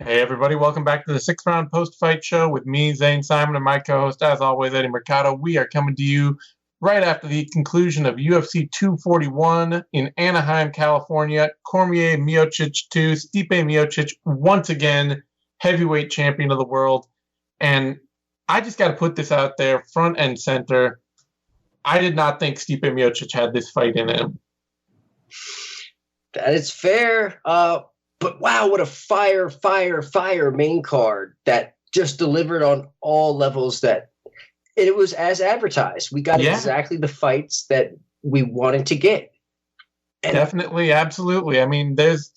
Hey everybody, welcome back to the 6th round post-fight show with me, Zane Simon, and my co-host, as always, Eddie Mercado. We are coming to you right after the conclusion of UFC 241 in Anaheim, California. Cormier Miocic 2, Stipe Miocic once again, heavyweight champion of the world. And I just got to put this out there, front and center. I did not think Stipe Miocic had this fight in him. That is fair. But wow, what a fire main card that just delivered on all levels. That it was as advertised. We got exactly the fights that we wanted to get. And definitely, absolutely. I mean, there's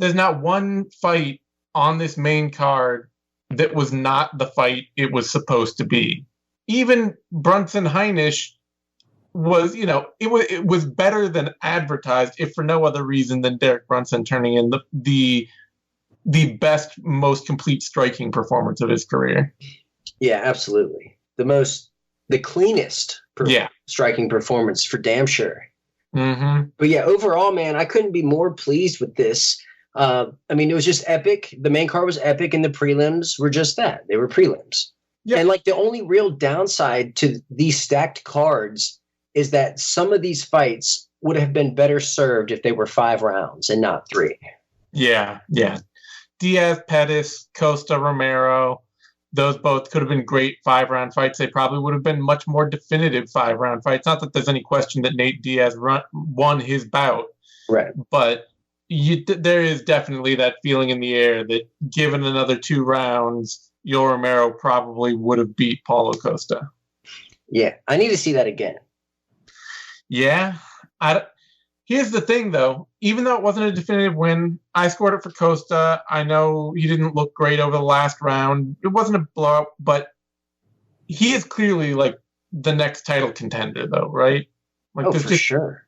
not one fight on this main card that was not the fight it was supposed to be. Even Brunson Heinisch was, it was better than advertised, if for no other reason than Derek Brunson turning in the best, most complete striking performance of his career. Yeah, absolutely. The cleanest striking performance for damn sure. Mm-hmm. But yeah, overall, man, I couldn't be more pleased with this. I mean, it was just epic. The main card was epic, and the prelims were just that. They were prelims. Yep. And like the only real downside to these stacked cards is that some of these fights would have been better served if they were 5 rounds and not 3. Yeah. Diaz, Pettis, Costa, Romero, those both could have been great 5-round fights. They probably would have been much more definitive 5-round fights. Not that there's any question that Nate Diaz won his bout. Right. But there is definitely that feeling in the air that given another 2 rounds, Yoel Romero probably would have beat Paulo Costa. Yeah, I need to see that again. Yeah. Here's the thing, though. Even though it wasn't a definitive win, I scored it for Costa. I know he didn't look great over the last round. It wasn't a blowout, but he is clearly like the next title contender, though, right? Like, for sure.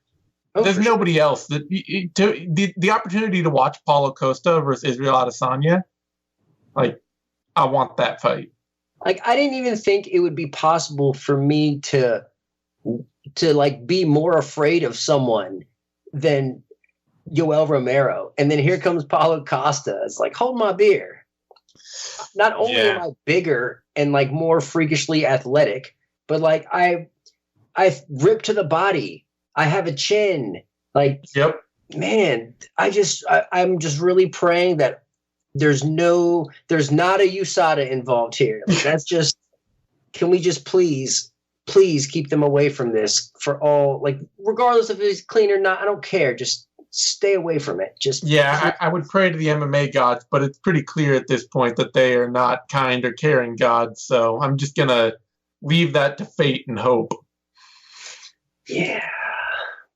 There's nobody else that the opportunity to watch Paulo Costa versus Israel Adesanya. Like, I want that fight. Like, I didn't even think it would be possible for me to like be more afraid of someone than Yoel Romero. And then here comes Paulo Costa. It's like, hold my beer. Not only am I bigger and like more freakishly athletic, but like I rip to the body. I have a chin. Like, yep. Man, I'm just really praying that there's not a USADA involved here. Like, that's just, can we just please keep them away from this for all, like, regardless if it's clean or not, I don't care. Just stay away from it. I would pray to the MMA gods, but it's pretty clear at this point that they are not kind or caring gods. So I'm just going to leave that to fate and hope. Yeah.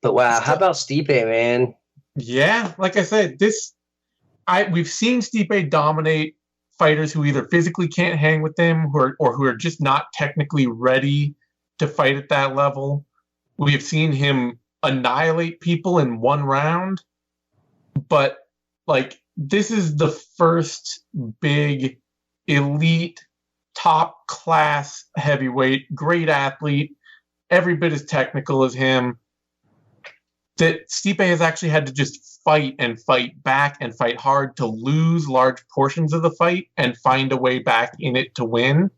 But wow, how about Stipe, man? Yeah, like I said, we've seen Stipe dominate fighters who either physically can't hang with him or who are just not technically ready to fight at that level. We have seen him annihilate people in 1 round, but like, this is the first big elite top class heavyweight, great athlete, every bit as technical as him, that Stipe has actually had to just fight and fight back and fight hard to lose large portions of the fight and find a way back in it to win.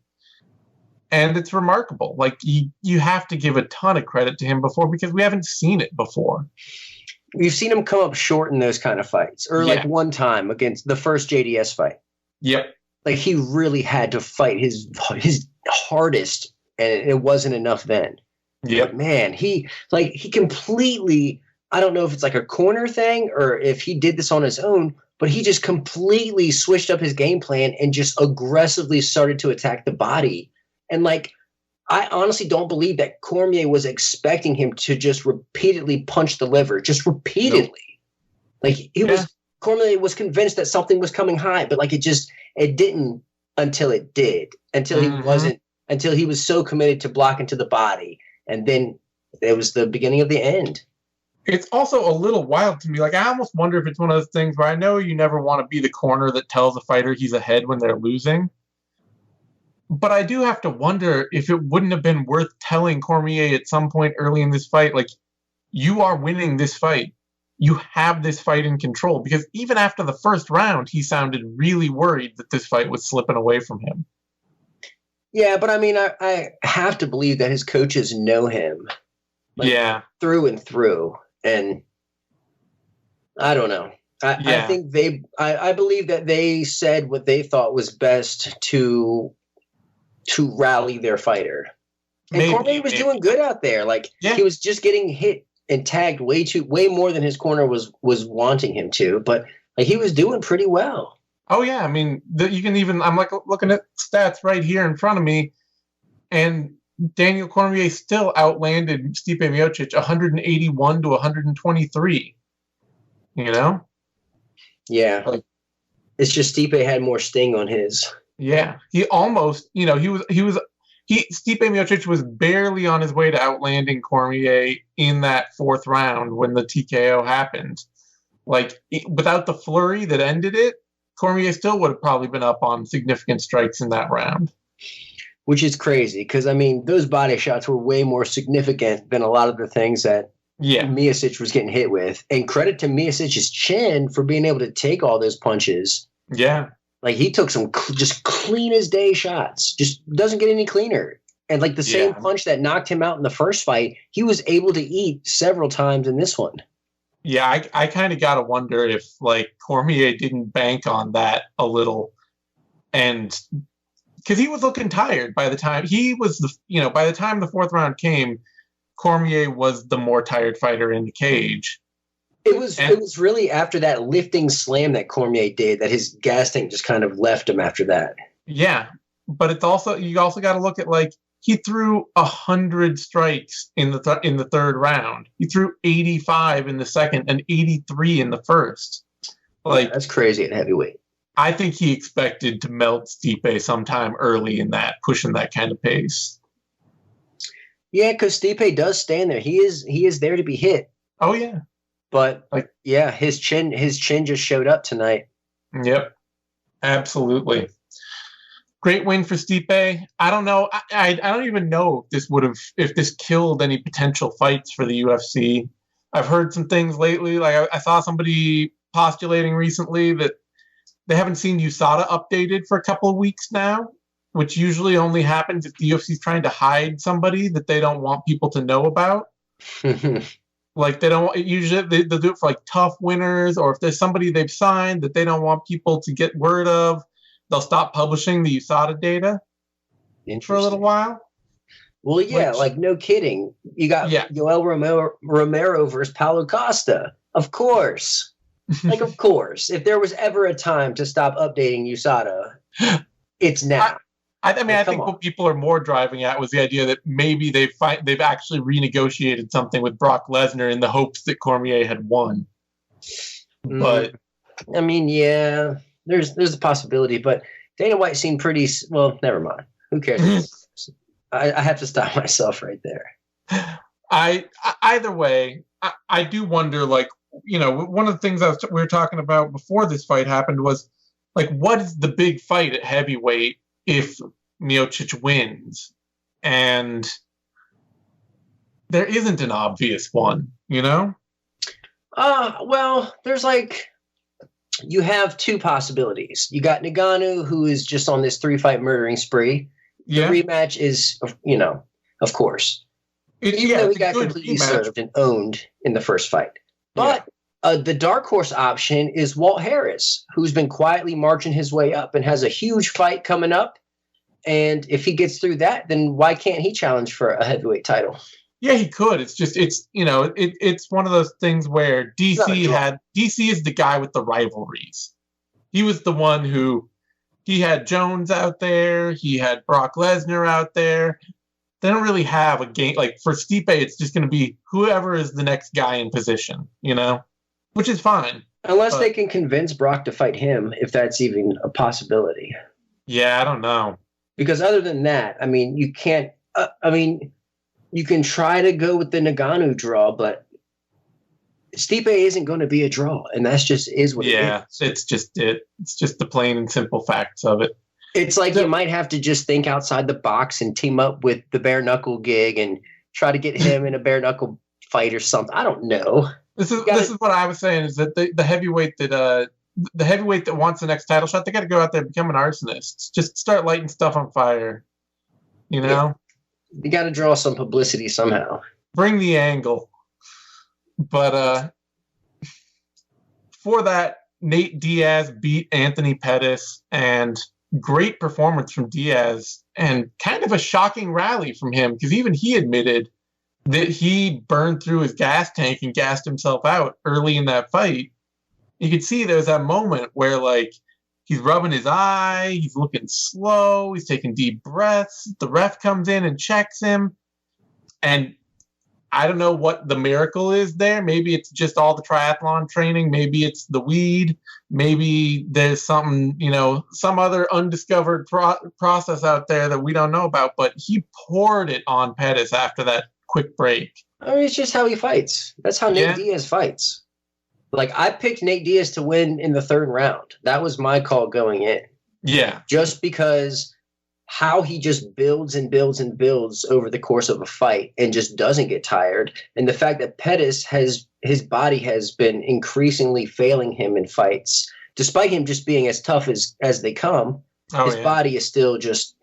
And it's remarkable. Like, you have to give a ton of credit to him before, because we haven't seen it before. We've seen him come up short in those kind of fights, or like one time against the first JDS fight. Yep. Like, he really had to fight his hardest, and it wasn't enough then. Yep. But man, he completely, I don't know if it's like a corner thing or if he did this on his own, but he just completely switched up his game plan and just aggressively started to attack the body. And like, I honestly don't believe that Cormier was expecting him to just repeatedly punch the liver, just repeatedly. Nope. Like, Cormier was convinced that something was coming high, but like, it didn't until it did, until he was so committed to blocking to the body. And then it was the beginning of the end. It's also a little wild to me. Like, I almost wonder if it's one of those things where I know you never want to be the corner that tells a fighter he's ahead when they're losing. But I do have to wonder if it wouldn't have been worth telling Cormier at some point early in this fight, like, you are winning this fight. you have this fight in control. Because even after the first round, he sounded really worried that this fight was slipping away from him. Yeah, but I mean, I have to believe that his coaches know him. Through and through. And I don't know. I think I believe that they said what they thought was best to rally their fighter. And Cormier was doing good out there. Like he was just getting hit and tagged way more than his corner was wanting him to, but like he was doing pretty well. Oh yeah, I mean, you can even I'm like looking at stats right here in front of me, and Daniel Cormier still outlanded Stipe Miocic 181 to 123. You know? Yeah. Like, it's just Stipe had more sting on his. Yeah. He almost, Stipe Miocic was barely on his way to outlanding Cormier in that fourth round when the TKO happened. Like, without the flurry that ended it, Cormier still would have probably been up on significant strikes in that round. Which is crazy, because, I mean, those body shots were way more significant than a lot of the things that Miocic was getting hit with. And credit to Miocic's chin for being able to take all those punches. Yeah. Like, he took some just clean as day shots. Just doesn't get any cleaner. And, like, the same punch that knocked him out in the first fight, he was able to eat several times in this one. Yeah, I kind of got to wonder if, like, Cormier didn't bank on that a little. And because he was looking tired by the time by the time the fourth round came, Cormier was the more tired fighter in the cage. It was really after that lifting slam that Cormier did that his gas tank just kind of left him after that. Yeah, but it's also you also got to look at, like, he threw 100 strikes in the third round. He threw 85 in the second and 83 in the first. Like, that's crazy at heavyweight. I think he expected to melt Stipe sometime early in that, pushing that kind of pace. Yeah, because Stipe does stand there. He is there to be hit. Oh yeah. But his chin just showed up tonight. Yep. Absolutely. Great win for Stipe. I don't know. I don't even know if this killed any potential fights for the UFC. I've heard some things lately. Like I saw somebody postulating recently that they haven't seen USADA updated for a couple of weeks now, which usually only happens if the UFC is trying to hide somebody that they don't want people to know about. Like they'll do it for like tough winners, or if there's somebody they've signed that they don't want people to get word of, they'll stop publishing the USADA data for a little while. Well, yeah, like no kidding. You got Yoel Romero versus Paulo Costa. Of course. Like, of course. If there was ever a time to stop updating USADA, it's now. I think what people are more driving at was the idea that maybe they've actually renegotiated something with Brock Lesnar in the hopes that Cormier had won. But I mean, yeah, there's a possibility. But Dana White seemed pretty well. Never mind. Who cares? I have to stop myself right there. Either way, I do wonder. Like, one of the things we were talking about before this fight happened was, like, what is the big fight at heavyweight if Miocic wins? And there isn't an obvious one, Well, there's you have two possibilities. You got Ngannou, who is just on this 3-fight murdering spree. The rematch is, of course. Even though he got completely served and owned in the first fight. But the dark horse option is Walt Harris, who's been quietly marching his way up and has a huge fight coming up. And if he gets through that, then why can't he challenge for a heavyweight title? Yeah, he could. It's just, it's one of those things where DC is the guy with the rivalries. He was the one who, he had Jones out there. He had Brock Lesnar out there. They don't really have a game. Like, for Stipe, it's just going to be whoever is the next guy in position, which is fine. Unless they can convince Brock to fight him, if that's even a possibility. Yeah, I don't know. Because other than that, I mean, you can't, you can try to go with the Ngannou draw, but Stipe isn't going to be a draw. And that's just is what it is. Yeah, it's just it. It's just the plain and simple facts of it. It's like you might have to just think outside the box and team up with the bare knuckle gig and try to get him in a bare knuckle fight or something. I don't know. This is what I was saying, is that the heavyweight that wants the next title shot, they got to go out there and become an arsonist. Just start lighting stuff on fire. You know? Yeah. You got to draw some publicity somehow. Bring the angle. But for that, Nate Diaz beat Anthony Pettis, and great performance from Diaz, and kind of a shocking rally from him, because even he admitted that he burned through his gas tank and gassed himself out early in that fight. You could see there was that moment where, like, he's rubbing his eye, he's looking slow, he's taking deep breaths. The ref comes in and checks him. And I don't know what the miracle is there. Maybe it's just all the triathlon training. Maybe it's the weed. Maybe there's something, some other undiscovered process out there that we don't know about. But he poured it on Pettis after that quick break. I mean, it's just how he fights. That's how Nate Diaz fights. Like, I picked Nate Diaz to win in the third round. That was my call going in. Yeah. Just because how he just builds and builds and builds over the course of a fight and just doesn't get tired. And the fact that Pettis his body has been increasingly failing him in fights, despite him just being as tough as they come, his body is still just,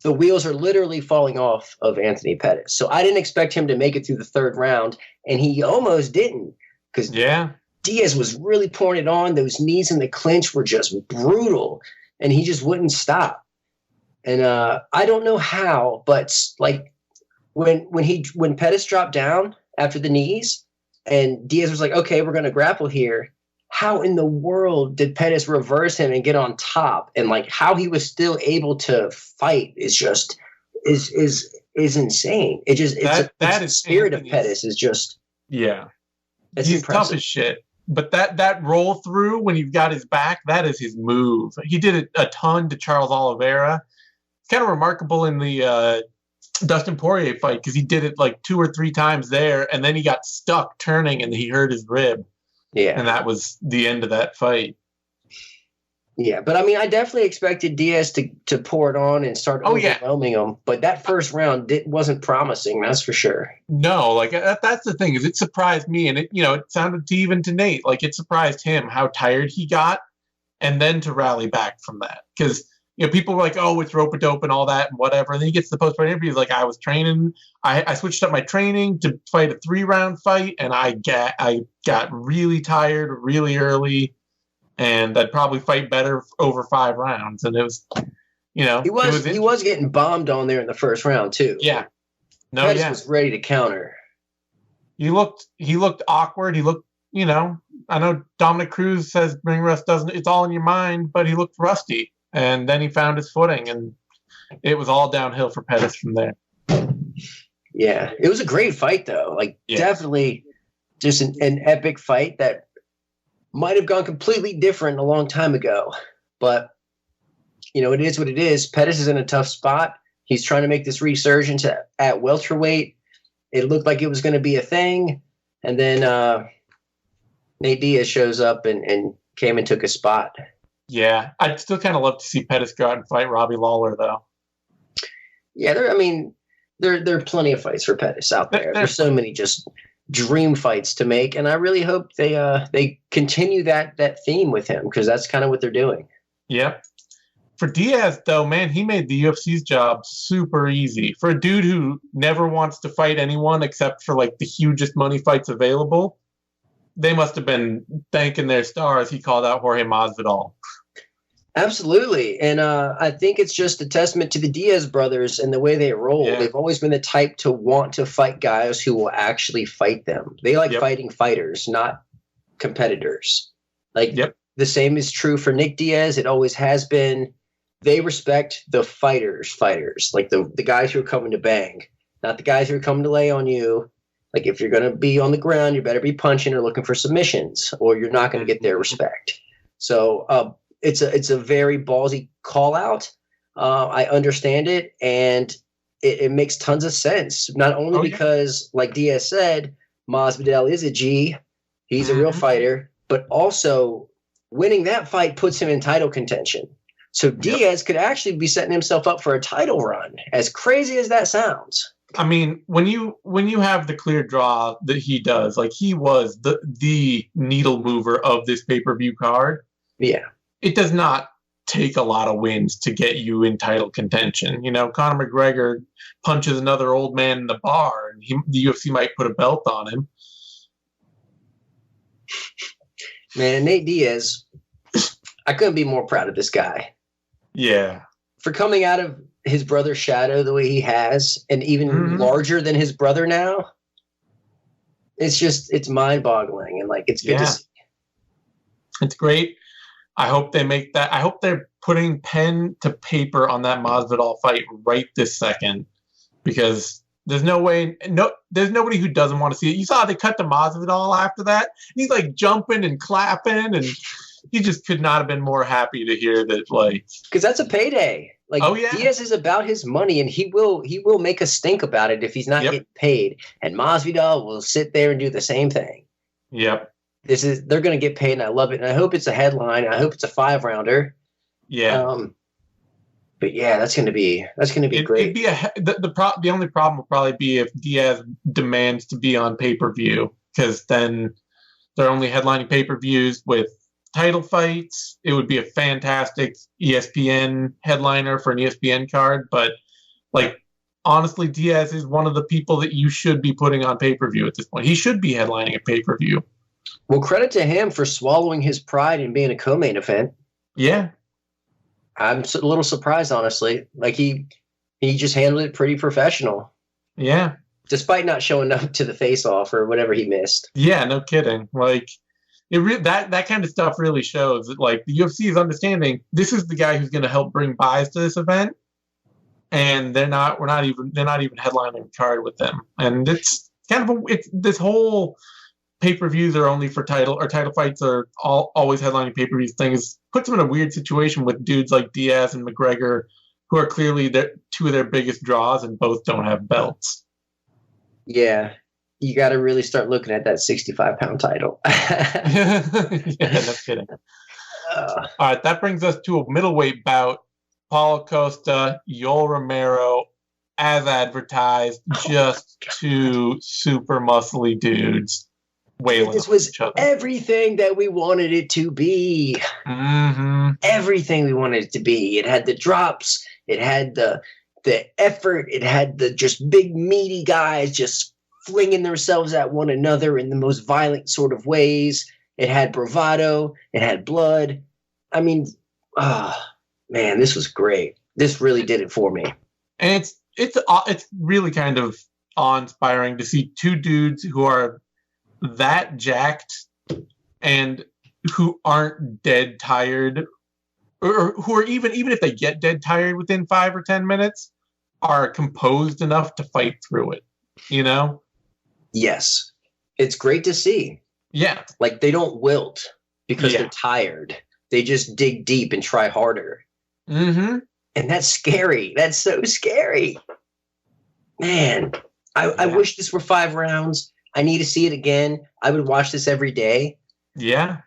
the wheels are literally falling off of Anthony Pettis. So I didn't expect him to make it through the third round, and he almost didn't, because Diaz was really pouring it on. Those knees in the clinch were just brutal, and he just wouldn't stop. And I don't know how, but like when Pettis dropped down after the knees, and Diaz was like, "Okay, we're going to grapple here." How in the world did Pettis reverse him and get on top? And like how he was still able to fight is just is insane. It just the spirit of Pettis is just he's impressive. Tough as shit. But that roll through when you've got his back, that is his move. He did it a ton to Charles Oliveira. It's kind of remarkable in the Dustin Poirier fight, because he did it like 2 or 3 times there, and then he got stuck turning and he hurt his rib. Yeah. And that was the end of that fight. Yeah, but I mean, I definitely expected Diaz to pour it on and start overwhelming him. But that first round wasn't promising, that's for sure. No, like that's the thing, is it surprised me, and it sounded even to Nate, like it surprised him how tired he got, and then to rally back from that. Because people were like, "Oh, it's rope-a-dope and all that and whatever." And then he gets to the post-fight interview. He's like, "I was training. I switched up my training to fight a 3-round fight, and I got really tired really early, and I'd probably fight better over 5 rounds." And it was, he was getting bombed on there in the first round too. Yeah, Pettis was ready to counter. He looked awkward. He looked, I know Dominic Cruz says ring rust it's all in your mind, but he looked rusty. And then he found his footing, and it was all downhill for Pettis from there. Yeah, it was a great fight, though. Definitely just an epic fight that might have gone completely different a long time ago. But, it is what it is. Pettis is in a tough spot. He's trying to make this resurgence at welterweight. It looked like it was going to be a thing. And then Nate Diaz shows up and came and took his spot. Yeah, I'd still kind of love to see Pettis go out and fight Robbie Lawler, though. Yeah, there are plenty of fights for Pettis out there. There's so many just dream fights to make, and I really hope they continue that theme with him, because that's kind of what they're doing. Yep. For Diaz, though, man, he made the UFC's job super easy. For a dude who never wants to fight anyone except for like the hugest money fights available, they must have been thanking their stars he called out Jorge Masvidal. Absolutely. And I think it's just a testament to the Diaz brothers and the way they roll. Yeah. They've always been the type to want to fight guys who will actually fight them. They like fighting fighters, not competitors. The same is true for Nick Diaz. It always has been. They respect the fighters, like the guys who are coming to bang, not the guys who are coming to lay on you. Like, if you're going to be on the ground, you better be punching or looking for submissions, or you're not going to get their respect. So it's a very ballsy call out. I understand it, and it makes tons of sense. Not only because, like Diaz said, Masvidal is a G, he's a real fighter, but also winning that fight puts him in title contention. So Diaz could actually be setting himself up for a title run, as crazy as that sounds. I mean, when you have the clear draw that he does, like he was the needle mover of this pay-per-view card. Yeah. It does not take a lot of wins to get you in title contention. You know, Conor McGregor punches another old man in the bar, and the UFC might put a belt on him. Man, Nate Diaz, I couldn't be more proud of this guy. Yeah. For coming out of his brother's shadow the way he has, and even larger than his brother now. It's mind-boggling, and like it's good to see. It's great. I hope they make that. I hope they're putting pen to paper on that Masvidal fight right this second, because there's no way. There's nobody who doesn't want to see it. You saw they cut to Masvidal after that. He's like jumping and clapping, and he just could not have been more happy to hear that. Like, because that's a payday. Like, Diaz is about his money, and he will make a stink about it if he's not getting paid. And Masvidal will sit there and do the same thing. Yep. They're going to get paid, and I love it. And I hope it's a headline. I hope it's a 5-rounder. Yeah. But yeah, that's going to be great. The only problem will probably be if Diaz demands to be on pay-per-view, because then they're only headlining pay-per-views with title fights. It would be a fantastic ESPN headliner for an ESPN card, but like honestly, Diaz is one of the people that you should be putting on pay-per-view at this point. He should be headlining a pay-per-view. Well, credit to him for swallowing his pride and being a co-main event. Yeah. I'm a little surprised, honestly. Like he just handled it pretty professional. Yeah. Despite not showing up to the face-off or whatever he missed. Yeah, no kidding. Like that kind of stuff really shows that like the UFC is understanding this is the guy who's going to help bring buys to this event, and they're not even headlining a card with them. And it's kind of this whole pay-per-views are only for title, or title fights are always headlining pay-per-views thing puts them in a weird situation with dudes like Diaz and McGregor, who are clearly two of their biggest draws, and both don't have belts. Yeah. You got to really start looking at that 65-pound title. Yeah, no kidding. All right, that brings us to a middleweight bout. Paulo Costa, Yoel Romero, as advertised, just two super muscly dudes wailing this was each other. Everything that we wanted it to be. Mm-hmm. Everything we wanted it to be. It had the drops. It had the effort. It had the just big meaty guys just flinging themselves at one another in the most violent sort of ways. It had bravado. It had blood. I mean, man, this was great. This really did it for me. And it's really kind of awe-inspiring to see two dudes who are that jacked and who aren't dead tired, or who are even if they get dead tired within 5 or 10 minutes, are composed enough to fight through it, you know? Yes. It's great to see. Yeah. Like they don't wilt because they're tired. They just dig deep and try harder. Mm-hmm. And that's scary. That's so scary. Man, I wish this were 5 rounds. I need to see it again. I would watch this every day. Yeah.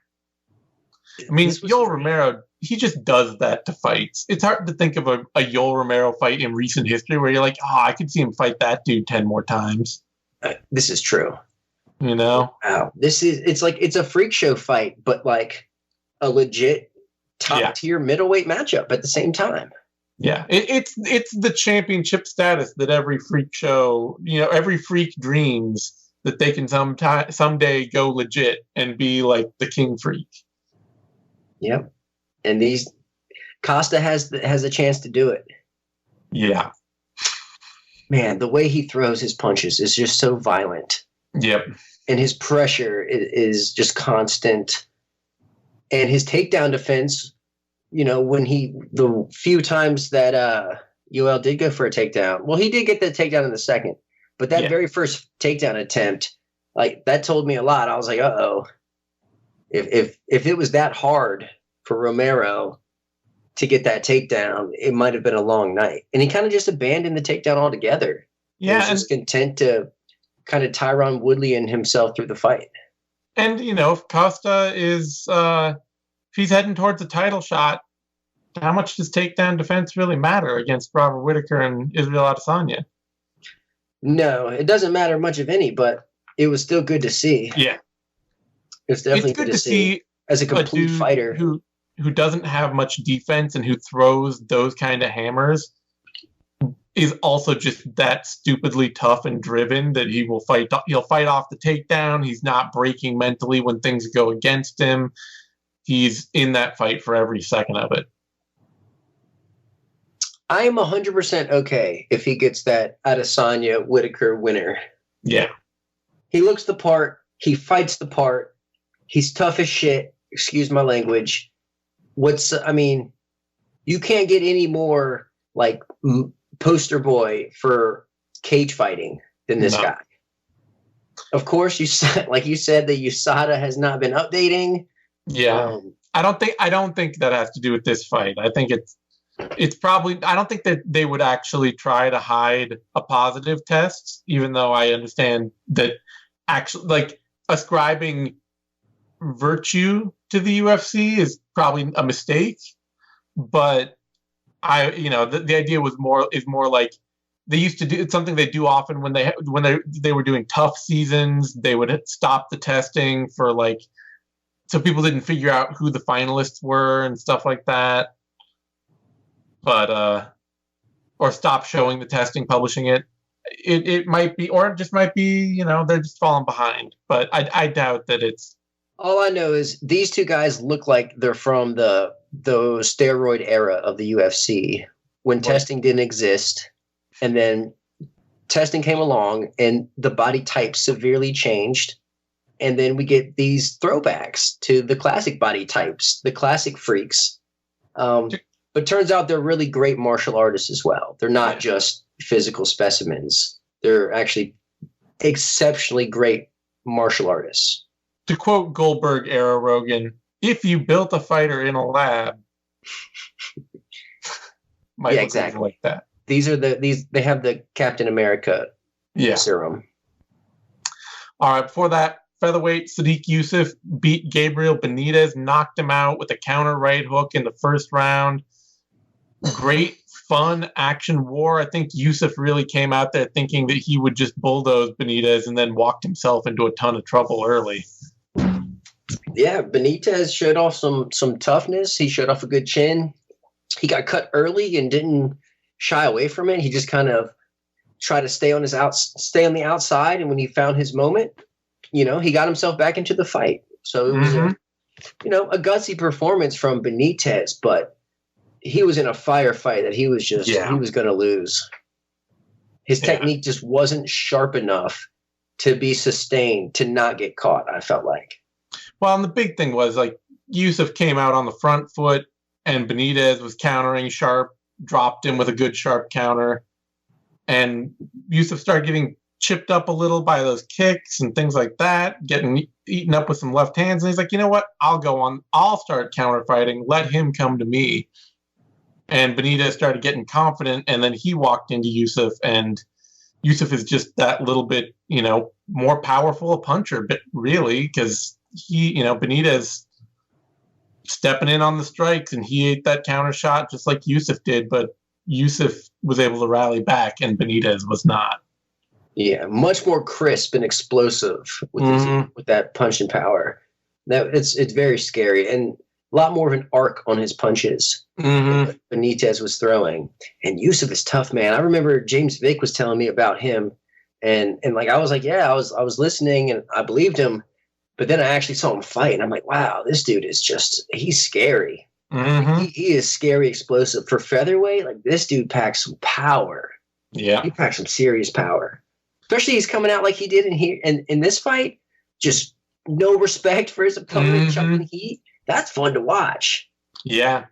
I mean, Yoel Romero, he just does that to fights. It's hard to think of a Yoel Romero fight in recent history where you're like, I could see him fight that dude 10 more times. This is true. You know? Wow. It's like, it's a freak show fight, but like a legit top tier middleweight matchup at the same time. Yeah. It's the championship status that every freak show, every freak dreams that they can someday go legit and be like the king freak. Yep. And Costa has a chance to do it. Yeah. Man, the way he throws his punches is just so violent. Yep. And his pressure is just constant. And his takedown defense, when the few times that Yoel did go for a takedown, well, he did get the takedown in the second, but that very first takedown attempt, like that told me a lot. I was like, uh-oh, if it was that hard for Romero to get that takedown, it might have been a long night. And he kind of just abandoned the takedown altogether. Yeah. He was just content to kind of Tyron Woodley and himself through the fight. And, if Costa is, if he's heading towards a title shot, how much does takedown defense really matter against Robert Whittaker and Israel Adesanya? No, it doesn't matter much of any, but it was still good to see. Yeah. It's definitely good to see as a complete fighter who doesn't have much defense and who throws those kind of hammers is also just that stupidly tough and driven that he will fight. He'll fight off the takedown. He's not breaking mentally when things go against him. He's in that fight for every second of it. I am 100% okay if he gets that Adesanya Whitaker winner. Yeah. He looks the part. He fights the part. He's tough as shit. Excuse my language. You can't get any more like poster boy for cage fighting than this guy. Of course, you said that USADA has not been updating. Yeah. I don't think that has to do with this fight. I think it's probably, I don't think that they would actually try to hide a positive test, even though I understand that actually, like, ascribing virtue to the UFC is probably a mistake. But the idea is more like they used to do. It's something they do often when they were doing tough seasons. They would stop the testing for so people didn't figure out who the finalists were and stuff like that. But or stop showing the testing, publishing it. It might be, or it just might be, they're just falling behind. But I doubt that it's. All I know is these two guys look like they're from the steroid era of the UFC when testing didn't exist, and then testing came along and the body type severely changed, and then we get these throwbacks to the classic body types, the classic freaks. But turns out they're really great martial artists as well. They're not just physical specimens. They're actually exceptionally great martial artists. To quote Goldberg era Rogan, if you built a fighter in a lab, yeah, exactly like that. They have the Captain America serum. All right, before that, featherweight Sadiq Youssef beat Gabriel Benitez, knocked him out with a counter right hook in the first round. Great, fun action war. I think Youssef really came out there thinking that he would just bulldoze Benitez and then walked himself into a ton of trouble early. Yeah, Benitez showed off some toughness. He showed off a good chin. He got cut early and didn't shy away from it. He just kind of tried to stay on the outside, and when he found his moment, he got himself back into the fight. So it was a gutsy performance from Benitez, but he was in a firefight that he was going to lose. His technique just wasn't sharp enough to be sustained, to not get caught, I felt like. Well, and the big thing was, Youssef came out on the front foot, and Benitez was countering sharp, dropped him with a good sharp counter. And Youssef started getting chipped up a little by those kicks and things like that, getting eaten up with some left hands. And he's like, you know what? I'll start counter fighting. Let him come to me. And Benitez started getting confident, and then he walked into Youssef, and Youssef is just that little bit, more powerful a puncher, but really, because Benitez stepping in on the strikes, and he ate that counter shot just like Youssef did, but Youssef was able to rally back, and Benitez was not. Yeah, much more crisp and explosive with that punch and power. It's very scary, and a lot more of an arc on his punches than Benitez was throwing. And Youssef is tough, man. I remember James Vick was telling me about him, and I was like, yeah, I was listening and I believed him, but then I actually saw him fight, and I'm like, wow, this dude is he's scary. He is scary, explosive. For featherweight, this dude packs some power. Yeah, he packs some serious power. Especially he's coming out like he did in this fight, just no respect for his opponent, chucking heat. That's fun to watch. Yeah.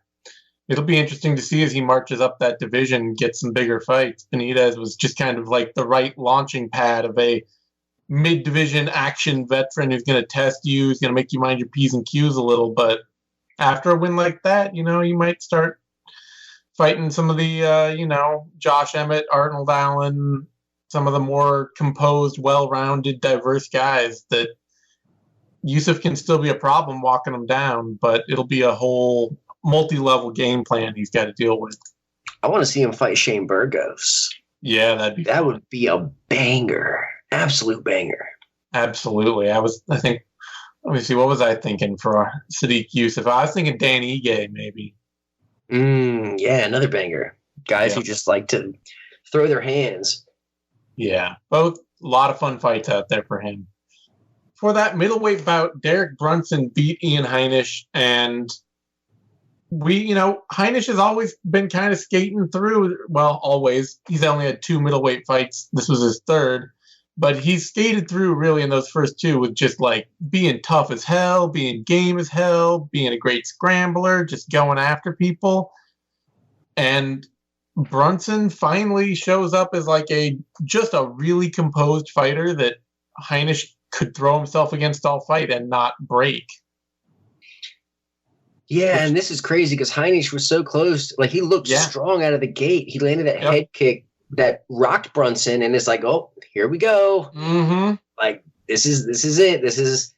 It'll be interesting to see as he marches up that division and gets some bigger fights. Benitez was just kind of like the right launching pad of a mid-division action veteran who's going to test you, who's going to make you mind your P's and Q's a little. But after a win like that, you might start fighting some of the, Josh Emmett, Arnold Allen, some of the more composed, well-rounded, diverse guys that Youssef can still be a problem walking him down, but it'll be a whole multi-level game plan he's got to deal with. I want to see him fight Shane Burgos. Yeah, that'd be That fun. would be a banger. Absolute banger. Absolutely. I think, let me see, what was I thinking for Sadiq Yusuf? I was thinking Dan Ige, maybe. Yeah, another banger. Guys who just like to throw their hands. Yeah, both a lot of fun fights out there for him. For that middleweight bout, Derek Brunson beat Ian Heinisch, and Heinisch has always been kind of skating through. Well, always. He's only had 2 middleweight fights. This was his 3rd. But he's skated through really in those first 2 with just like being tough as hell, being game as hell, being a great scrambler, just going after people. And Brunson finally shows up as like just a really composed fighter that Heinisch could throw himself against all fight and not break. Yeah, and this is crazy because Heinisch was so close. Like, he looked strong out of the gate. He landed that head kick that rocked Brunson, and it's like, oh, here we go. Mm-hmm. Like, this is it. This is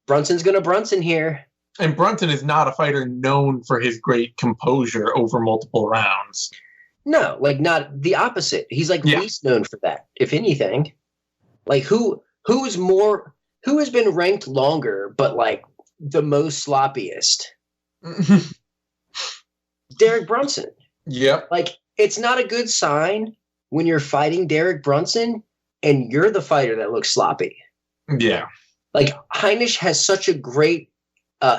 Brunson's gonna Brunson here. And Brunson is not a fighter known for his great composure over multiple rounds. No, like, not the opposite. He's like least known for that, if anything. Like, who has been ranked longer, but like the most sloppiest? Derek Brunson. Yep. Like, it's not a good sign when you're fighting Derek Brunson and you're the fighter that looks sloppy. Yeah. Like, Heinisch has such a great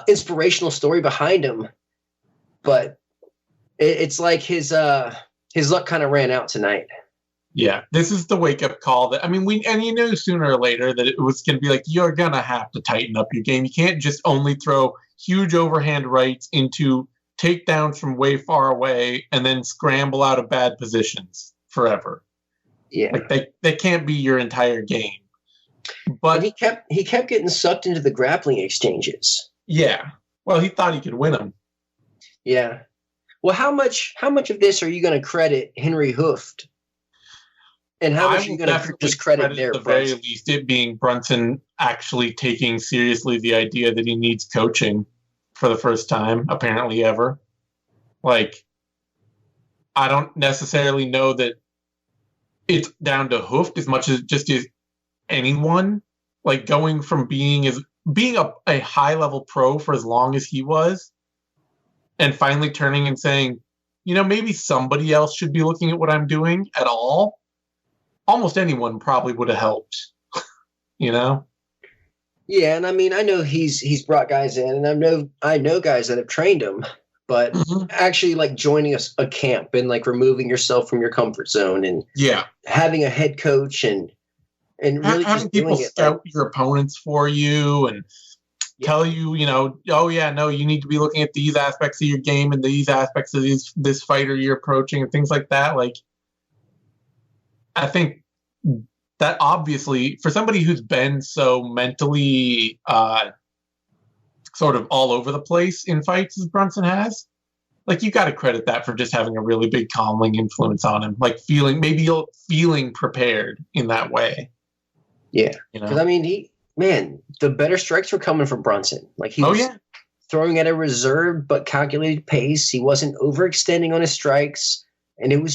inspirational story behind him, but it's like his luck kind of ran out tonight. Yeah, this is the wake-up call that, I mean, you knew sooner or later that it was going to be like, you're going to have to tighten up your game. You can't just only throw huge overhand rights into takedowns from way far away and then scramble out of bad positions forever. Yeah. Like, they can't be your entire game. But he kept getting sucked into the grappling exchanges. Yeah. Well, he thought he could win them. Yeah. Well, how much of this are you going to credit Henry Hooft? And how much are you going to just credit Derek Brunson? At the very least, it being Brunson actually taking seriously the idea that he needs coaching for the first time, apparently ever. Like, I don't necessarily know that it's down to Hooft as much as just is anyone. Like, going from being a high-level pro for as long as he was, and finally turning and saying, maybe somebody else should be looking at what I'm doing at all. Almost anyone probably would have helped, Yeah, and I mean, I know he's brought guys in, and I know guys that have trained him, but actually, like, joining a camp and like removing yourself from your comfort zone and having a head coach and really having just people doing it, scout your opponents for you and tell you, you need to be looking at these aspects of your game and these aspects of this fighter you're approaching and things like that. Like, I think that obviously for somebody who's been so mentally sort of all over the place in fights as Brunson has, like, you got to credit that for just having a really big calming influence on him, like feeling prepared in that way. Yeah. Because I mean, the better strikes were coming from Brunson. Like, he was throwing at a reserved but calculated pace. He wasn't overextending on his strikes. And it was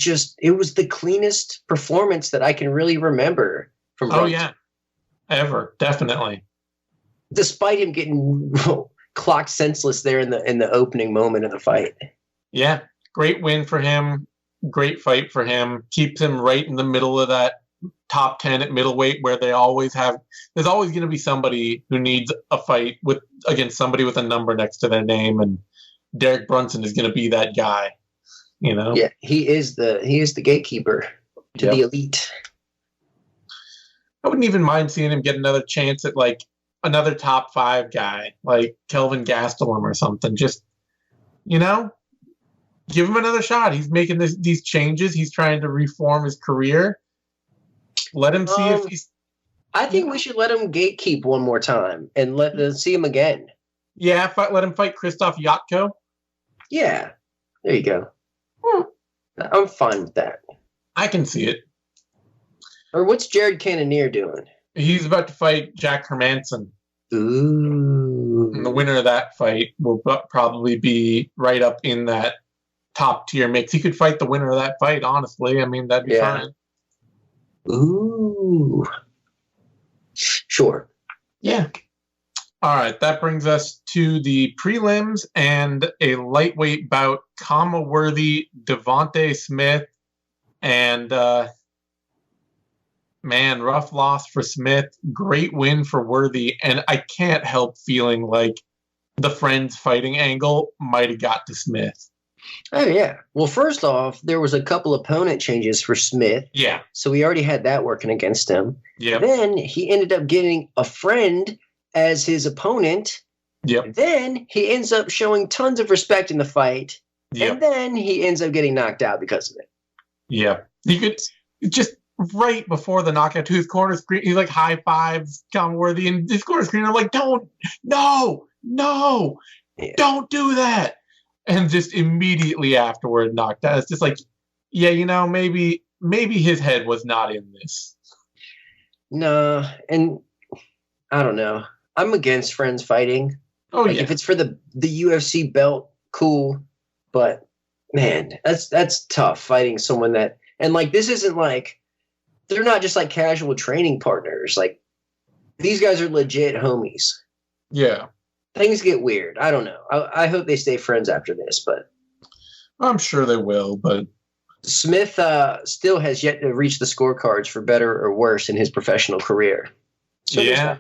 the cleanest performance that I can really remember from Brunson. Oh, yeah. Ever. Definitely. Despite him getting clocked senseless there in the opening moment of the fight. Yeah. Great win for him. Great fight for him. Keeps him right in the middle of that top 10 at middleweight, where there's always going to be somebody who needs a fight against somebody with a number next to their name. And Derek Brunson is going to be that guy. Yeah, he is the gatekeeper to the elite. I wouldn't even mind seeing him get another chance at like another top 5 guy, like Kelvin Gastelum or something. Just, give him another shot. He's making these changes. He's trying to reform his career. Let him see if he's. I think we should let him gatekeep one more time and see him again. Yeah, let him fight Krzysztof Jotko. Yeah, there you go. I'm fine with that. I can see it. Or what's Jared Cannonier doing? He's about to fight Jack Hermanson. Ooh. And the winner of that fight will probably be right up in that top tier mix. He could fight the winner of that fight, honestly. I mean, that'd be fine. Ooh. Sure. Yeah. All right. That brings us to the prelims and a lightweight bout, comma-worthy Devontae Smith. And, man, rough loss for Smith. Great win for Worthy. And I can't help feeling like the friends fighting angle might have got to Smith. Oh, yeah. Well, first off, there was a couple opponent changes for Smith. Yeah. So we already had that working against him. Yeah. Then he ended up getting a friend as his opponent. Yep. Then he ends up showing tons of respect in the fight. Yep. And then he ends up getting knocked out because of it. Yeah. He could just right before the knockout to his corner screen, he like high fives Worthy and his corner screen. I'm like, don't do that. And just immediately afterward knocked out. It's just like, yeah, you know, maybe his head was not in this. No, and I don't know. I'm against friends fighting. Oh, like, yeah. If it's for the UFC belt, cool. But man, that's tough fighting someone that, and like, this isn't like, they're not just like casual training partners. Like, these guys are legit homies. Yeah. Things get weird. I don't know. I hope they stay friends after this, but I'm sure they will. But Smith still has yet to reach the scorecards for better or worse in his professional career. So yeah,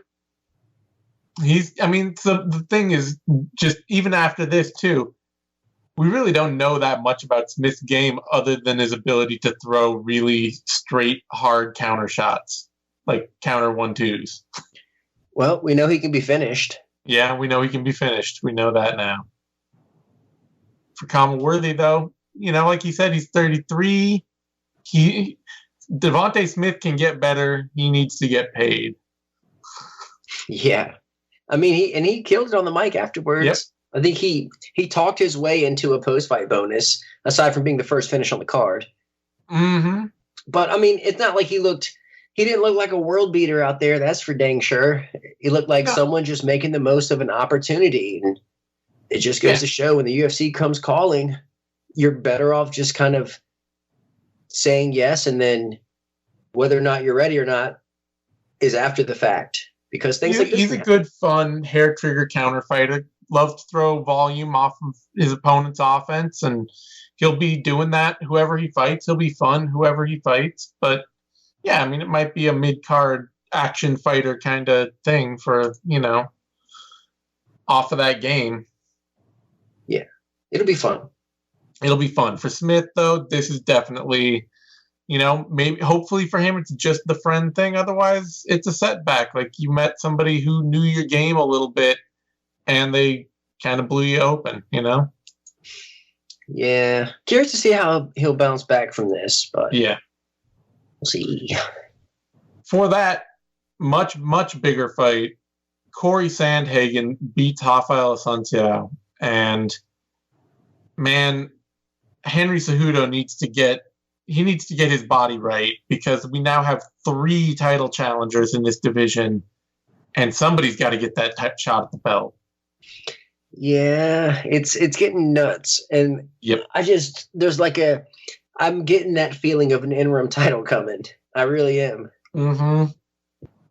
the thing is, just even after this too, we really don't know that much about Smith's game other than his ability to throw really straight, hard counter shots, like counter 1-2s. Well, we know he can be finished. Yeah, we know he can be finished. We know that now. For Comma Worthy, though, you know, like he said, he's 33. Devontae Smith can get better. He needs to get paid. Yeah. I mean, he killed it on the mic afterwards. Yep. I think he talked his way into a post-fight bonus, aside from being the first finish on the card. Mm-hmm. But, I mean, it's not like he didn't look like a world beater out there, that's for dang sure. He looked like someone just making the most of an opportunity. And it just goes to show when the UFC comes calling, you're better off just kind of saying yes, and then whether or not you're ready or not is after the fact. Because things like this he's a good, fun, hair-trigger counter fighter. Loves to throw volume off of his opponent's offense, and he'll be doing that whoever he fights. He'll be fun whoever he fights. But yeah, I mean, it might be a mid-card action fighter kind of thing for, you know, off of that game. Yeah, it'll be fun. It'll be fun. For Smith, though, this is definitely, you know, maybe hopefully for him it's just the friend thing. Otherwise, it's a setback. Like, you met somebody who knew your game a little bit, and they kind of blew you open, you know? Yeah. Curious to see how he'll bounce back from this, but yeah. We'll see. For that much, much bigger fight, Corey Sandhagen beats Rafael Assunção. And, man, Henry Cejudo needs to get his body right, because we now have 3 title challengers in this division, and somebody's got to get that shot at the belt. Yeah, it's getting nuts. And I'm getting that feeling of an interim title coming. I really am. Mm-hmm.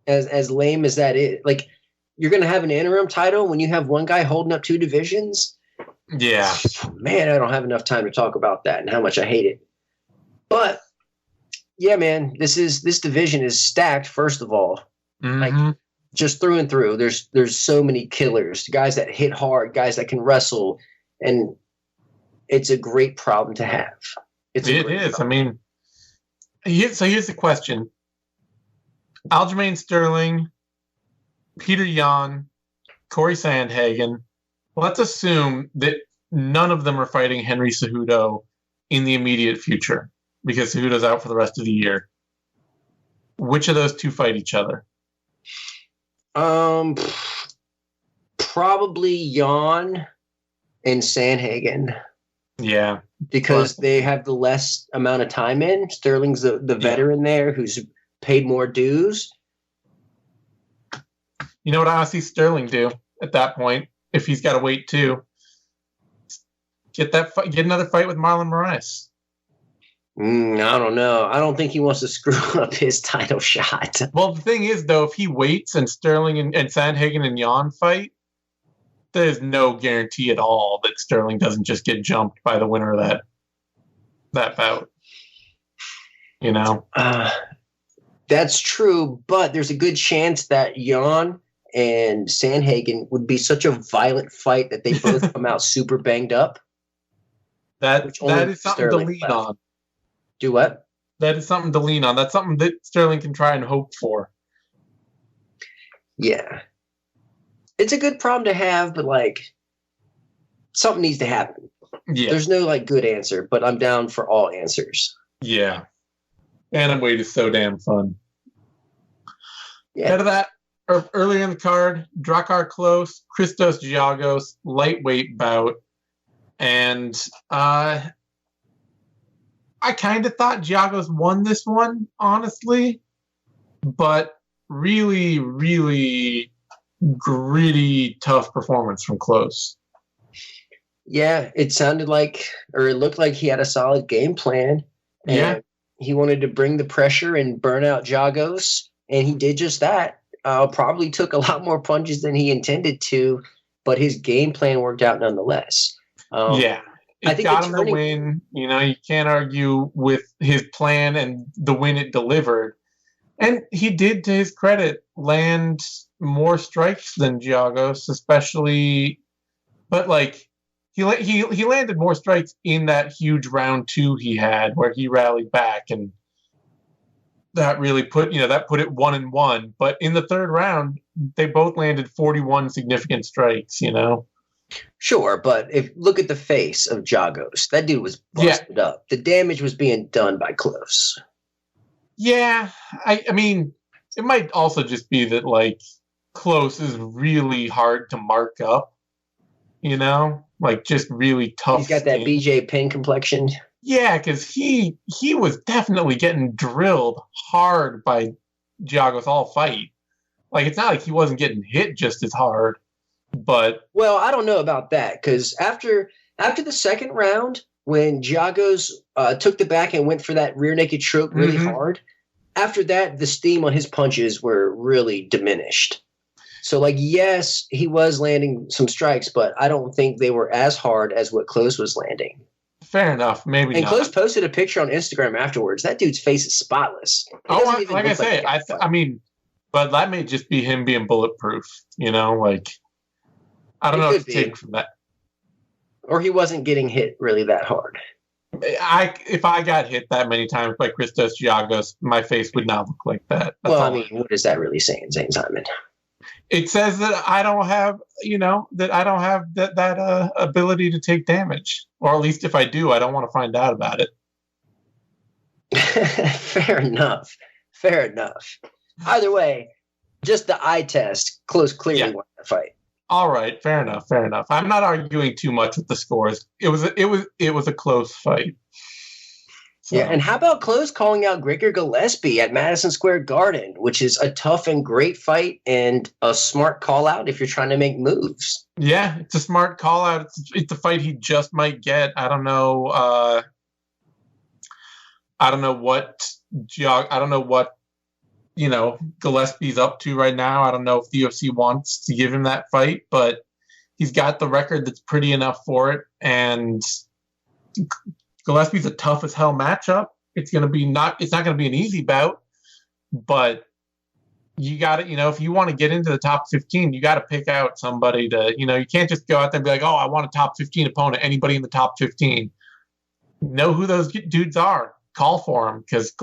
As lame as that is, like, you're going to have an interim title when you have one guy holding up 2 divisions? Yeah. Man, I don't have enough time to talk about that and how much I hate it. But yeah, man, this division is stacked, first of all. Mm-hmm. Like, just through and through. There's so many killers, guys that hit hard, guys that can wrestle, and it's a great problem to have. It is. I mean, here's the question. Aljamain Sterling, Peter Yan, Corey Sandhagen. Let's assume that none of them are fighting Henry Cejudo in the immediate future, because Cejudo's out for the rest of the year. Which of those 2 fight each other? Probably Yan and Sandhagen. Yeah. Because they have the less amount of time in. Sterling's the veteran there who's paid more dues. You know what I want to see Sterling do at that point, if he's got to wait too? Get another fight with Marlon Moraes. I don't know. I don't think he wants to screw up his title shot. Well, the thing is, though, if he waits and Sterling and Sandhagen and Jan fight, there's no guarantee at all that Sterling doesn't just get jumped by the winner of that bout. You know? That's true, but there's a good chance that Jan and Sandhagen would be such a violent fight that they both come out super banged up. That is something to lean on. Do what? That is something to lean on. That's something that Sterling can try and hope for. Yeah. It's a good problem to have, but like something needs to happen. Yeah. There's no like good answer, but I'm down for all answers. Yeah. Bantamweight is so damn fun. Yeah. Ahead of that, earlier in the card, Drakkar Klose, Christos Giagos, lightweight bout. And I kind of thought Giagos won this one, honestly. But really, really gritty, tough performance from Klose. Yeah, it sounded like, or it looked like he had a solid game plan. And yeah. He wanted to bring the pressure and burn out Giagos, and he did just that. Probably took a lot more punches than he intended to, but his game plan worked out nonetheless. Yeah. I think got him the win. You know, you can't argue with his plan and the win it delivered. And he did, to his credit, land more strikes than Giagos, especially. But like he landed more strikes in that huge round 2 he had, where he rallied back, and that really put it 1-1. But in the third round, they both landed 41 significant strikes. You know. Sure, but look at the face of Giagos. That dude was busted up. The damage was being done by Klose. Yeah, I mean, it might also just be that like Klose is really hard to mark up. You know, like just really tough. He's got that BJ Penn complexion. Yeah, because he was definitely getting drilled hard by Giagos all fight. Like it's not like he wasn't getting hit just as hard. But well, I don't know about that, because after the second round, when Giagos took the back and went for that rear naked choke really hard, after that, the steam on his punches were really diminished. So, like, yes, he was landing some strikes, but I don't think they were as hard as what Klose was landing. Fair enough, maybe. And not. Klose posted a picture on Instagram afterwards. That dude's face is spotless. Like I say, I mean, but that may just be him being bulletproof. You know, like. I don't know what to take from that. Or he wasn't getting hit really that hard. If I got hit that many times by Christos Giagos, my face would not look like that. Well, I mean, what is that really saying, Zane Simon? It says that I don't have, that ability to take damage. Or at least if I do, I don't want to find out about it. Fair enough. Either way, just the eye test, Klose clearly won the fight. All right, fair enough. I'm not arguing too much with the scores. It was a close fight. So. Yeah, and how about Klose calling out Gregor Gillespie at Madison Square Garden, which is a tough and great fight and a smart call out if you're trying to make moves. Yeah, it's a smart call out. It's a fight he just might get. I don't know. I don't know what Gillespie's up to right now. I don't know if the UFC wants to give him that fight, but he's got the record that's pretty enough for it. And Gillespie's a tough as hell matchup. It's not going to be an easy bout, but you got to, if you want to get into the top 15, you got to pick out somebody to, you can't just go out there and be like, oh, I want a top 15 opponent, anybody in the top 15. Know who those dudes are. Call for them, because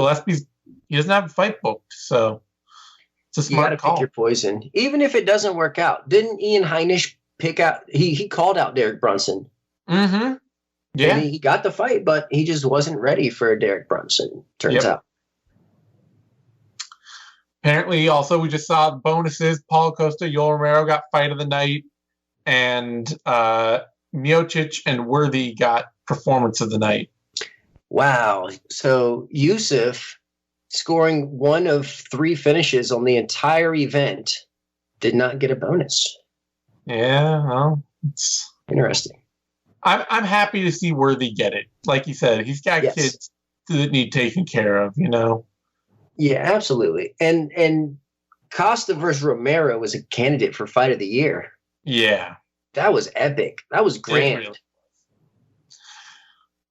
he doesn't have a fight booked, so it's a smart call. Pick your poison, even if it doesn't work out. Didn't Ian Heinisch pick out? He called out Derek Brunson. Mm-hmm. Yeah, and he got the fight, but he just wasn't ready for Derek Brunson. Turns out. Apparently, also we just saw the bonuses. Paulo Costa, Yoel Romero got fight of the night, and Miocic and Worthy got performance of the night. Wow! So Yusuf, scoring one of 3 finishes on the entire event, did not get a bonus. Yeah, well, it's interesting. I'm happy to see Worthy get it. Like you said, he's got kids that need taken care of, you know? Yeah, absolutely. And Costa versus Romero was a candidate for Fight of the Year. Yeah. That was epic. That was grand. Really.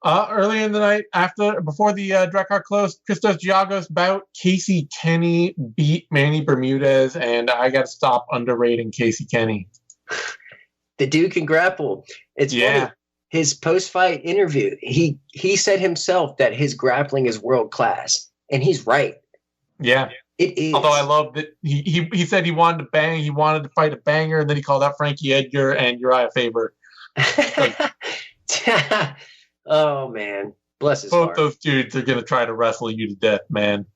Earlier in the night, before the direct card closed, Christos Giagos bout, Casey Kenny beat Manny Bermudez, and I got to stop underrating Casey Kenny. The dude can grapple. It's funny. His post-fight interview, he said himself that his grappling is world class, and he's right. Yeah, it is. Although I love that he said he wanted to bang, he wanted to fight a banger, and then he called out Frankie Edgar and Uriah Faber. Oh man, bless his heart. Both those dudes are gonna try to wrestle you to death, man.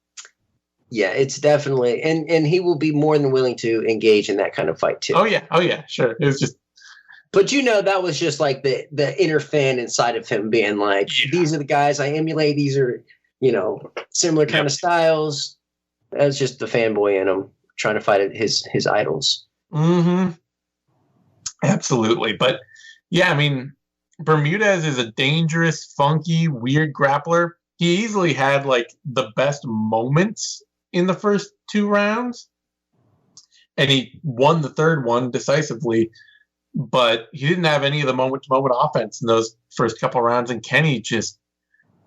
Yeah, it's definitely, and he will be more than willing to engage in that kind of fight too. Oh yeah, sure. It was just. But that was just like the inner fan inside of him being like, these are the guys I emulate. These are, similar kind of styles. That was just the fanboy in him trying to fight his idols. Mm-hmm. Absolutely. But yeah, I mean, Bermudez is a dangerous, funky, weird grappler. He easily had like the best moments in the first 2 rounds. And he won the third one decisively. But he didn't have any of the moment-to-moment offense in those first couple rounds. And Kenny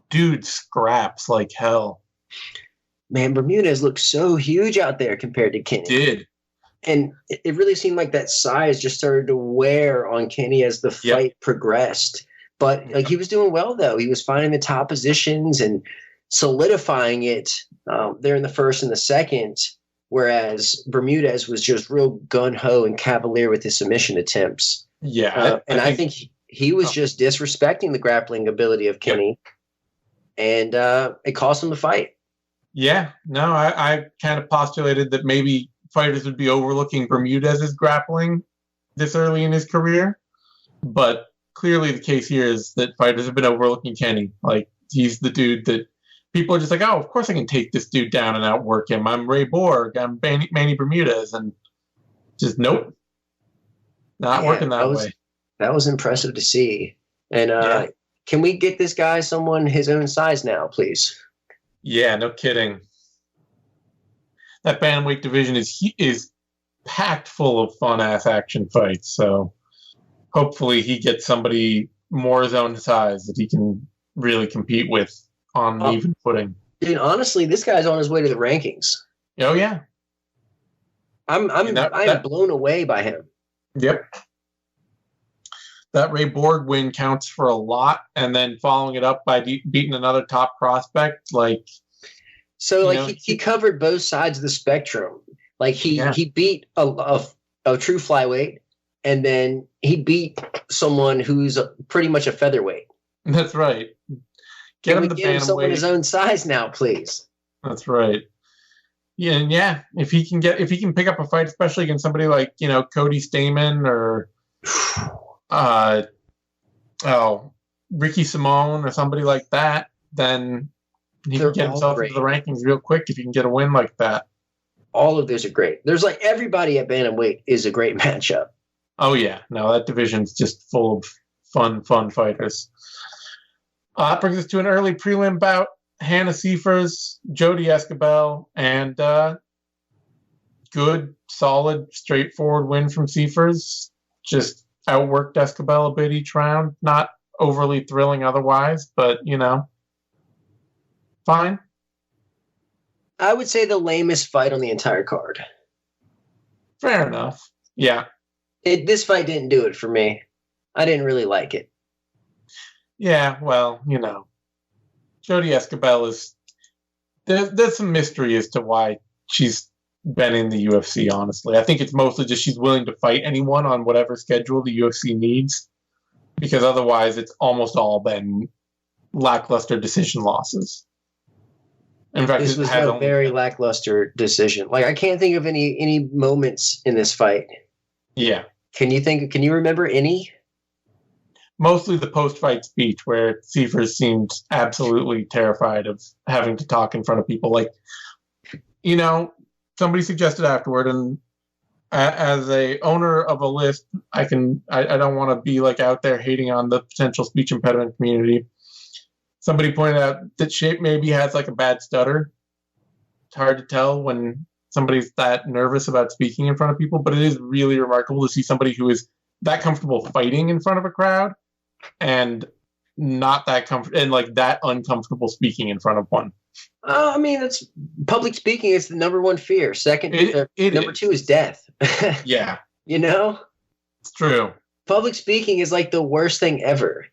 dude scraps like hell. Man, Bermudez looked so huge out there compared to Kenny. Did. And it really seemed like that size just started to wear on Kenny as the fight progressed. But like he was doing well, though. He was finding the top positions and solidifying it there in the first and the second. Whereas Bermudez was just real gun-ho and cavalier with his submission attempts. Yeah. I think he was just disrespecting the grappling ability of Kenny. And it cost him the fight. Yeah. No, I kind of postulated that maybe fighters would be overlooking Bermudez's grappling this early in his career. But clearly the case here is that fighters have been overlooking Kenny. Like, he's the dude that people are just like, oh, of course I can take this dude down and outwork him. I'm Ray Borg. I'm Manny Bermudez. And just, nope. Not working that way. That was impressive to see. And can we get this guy someone his own size now, please? Yeah, no kidding. That bantamweight division is packed full of fun-ass action fights. So hopefully he gets somebody more his own size that he can really compete with on even footing. Dude, honestly, this guy's on his way to the rankings. Oh yeah, I'm blown away by him. Yep. That Ray Borg win counts for a lot, and then following it up by beating another top prospect, like. So, he covered both sides of the spectrum. Like he beat a true flyweight, and then he beat someone who's pretty much a featherweight. That's right. Can we give someone his own size now, please? That's right. Yeah, and if he can pick up a fight, especially against somebody like Cody Stamen or Ricky Simone or somebody like that, then he can get himself into the rankings real quick if he can get a win like that. All of those are great. There's like everybody at bantamweight is a great matchup. Oh yeah, no, that division's just full of fun fighters. That brings us to an early prelim bout. Hannah Seifers, Jody Escobel, and good, solid, straightforward win from Seifers. Just outworked Escobel a bit each round. Not overly thrilling otherwise, but, fine. I would say the lamest fight on the entire card. Fair enough. Yeah. This fight didn't do it for me. I didn't really like it. Yeah, well, Jody Escobel is there's some mystery as to why she's been in the UFC, honestly. I think it's mostly just she's willing to fight anyone on whatever schedule the UFC needs, because otherwise it's almost all been lackluster decision losses. In fact, this was a very lackluster decision. Like, I can't think of any moments in this fight. Yeah. Can you remember any? Mostly the post-fight speech where Seifers seemed absolutely terrified of having to talk in front of people. Like, somebody suggested afterward, and As a owner of a lisp, I don't want to be like out there hating on the potential speech impediment community. Somebody pointed out that Shape maybe has like a bad stutter. It's hard to tell when somebody's that nervous about speaking in front of people, but it is really remarkable to see somebody who is that comfortable fighting in front of a crowd and not that and like that uncomfortable speaking in front of one. I mean, that's public speaking is the number one fear. Second, number two is death. Yeah. You know? It's true. Public speaking is like the worst thing ever.